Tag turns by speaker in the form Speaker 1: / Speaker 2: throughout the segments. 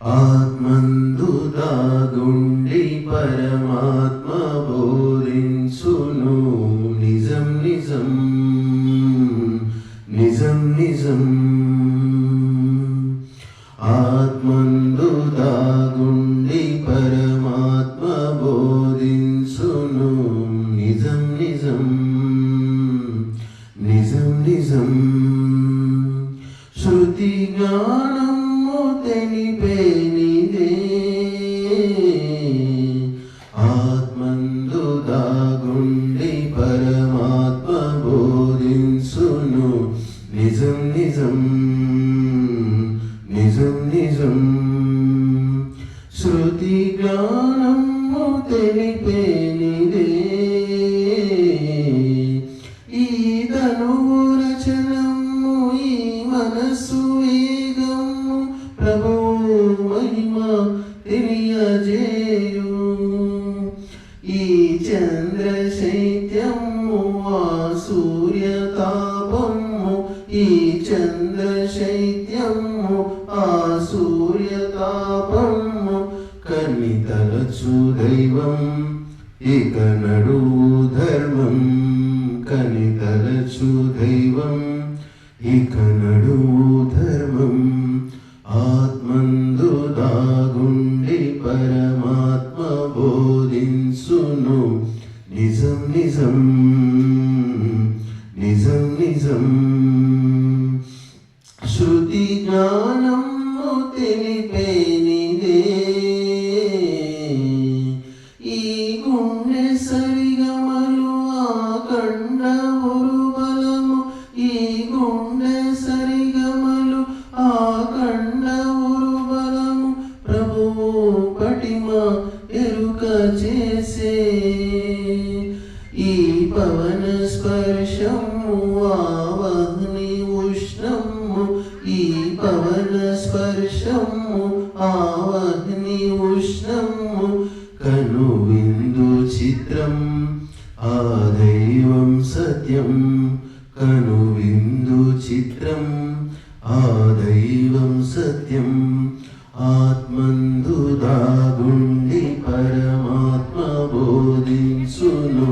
Speaker 1: ఆత్మందు దాగుండి పరమాత్మ బోధించును నిజం నిజం నిజం నిజం. ఆత్మందు దాగుండి పరమాత్మ బోధించును నిజం నిజం నిజం నిజం. శృతి జ్ఞానము తెలిపేనిదే ఆత్మందు దాగుండి పరమాత్మ బోధించును నిజం నిజం నిజం నిజం. శృతి జ్ఞానము తెలిపేనిదే ఈ తనువు రచనము ఈ మనస్సు వేగము ప్రభువు మహిమ తెలియజేయు ఈ చంద్ర శైత్యము ఆ సూర్యతాపము ఈ చంద్ర శైత్యము ఆ సూర్యతాపము కనితలచు దైవం ఇక నడువు ధర్మం కనితలచు దైవం ఇక నడువు ధర్మం. ఆత్మందు దాగుండి పరమాత్మ బోధించును నిజం నిజం నిజం నిజం. శృతి జ్ఞానము తెలిపేనిదే ఈ గుండె సరిగమలు ఆకండ ఉరుబలము ఈ గుండె సరిగమలు ఆకండ ఉరుబలము ప్రభువు పటిమ ఎరుక చేసే ఈ పవన స్పర్శము ఆవహ్ని ఉష్ణము ఈ పవన స్పర్శము ఆవహ్ని ఉష్ణము కను విందు చిత్రం ఆ దైవం సత్యం కను విందు చిత్రం ఆ దైవం సత్యం. ఆత్మందు దాగుండి పరమాత్మ బోధించును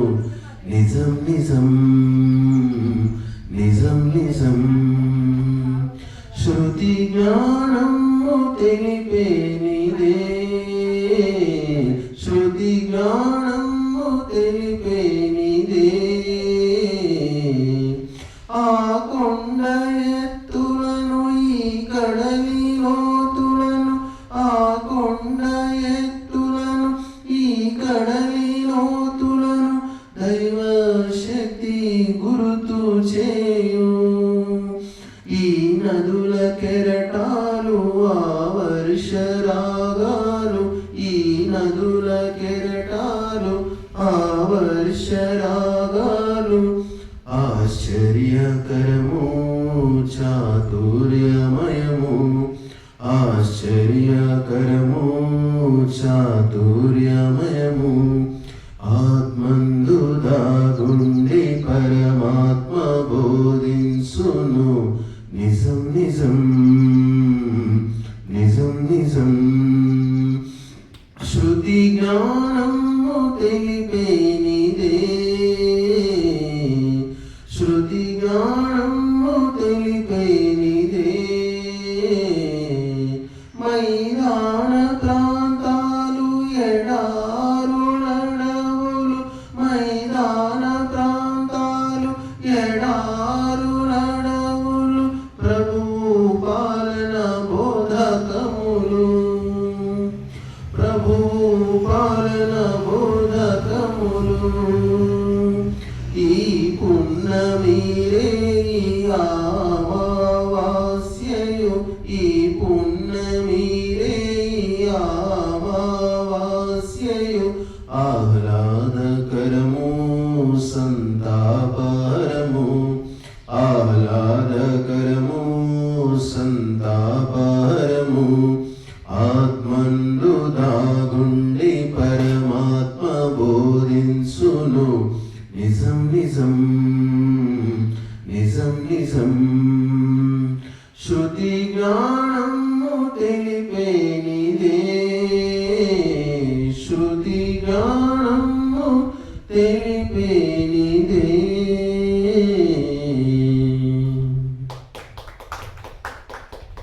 Speaker 1: నిజం నిజం నిజం నిజం. శృతి జ్ఞానము తెలిపేనిదే శృతి జ్ఞానము తెలిపేనిదే ఆ కొండ ఎత్తులను ఈ కడలి లోతులను ఆ కొండ ఎత్తులను ఈ కడలి లోతులను దైవ శక్తి గురుతు చేయు ఈ నదుల కెరటాలు ఆ వర్ష రాగాలు ఈ నదుల కెరటాలు ఆ వర్ష రాగాలు ఆశ్చర్యకరము చాతుర్యమయము ఆశ్చర్యకరము చాతుర్యమయము. ఆత్మందు దాగుండి పరమాత్మ బోధించును నిజం నిజం నిజం నిజం. శృతి జ్ఞానము తెలిపేనిదే శృతి జ్ఞానము తెలిపేనిదే మైదాన ప్రాంతాలు ఎడారులడవులు మైదాన ప్రాంతాలు ఎడారులడవులు ప్రభువు పాలన బోధకములు ప్రభువు పాలన బోధకములు. ఈ పున్నమిరే అమావాస్యయు ఈ పున్నమిరే అమావాస్యయు ఆహ్లాదకరము సంతాపహరము ఆహ్లాదకరము సంతాపహరము. ఆత్మందు దాగుండి పరమాత్మ బోధించును నిజం నిజం నిజం నిజం. శృతి జ్ఞాన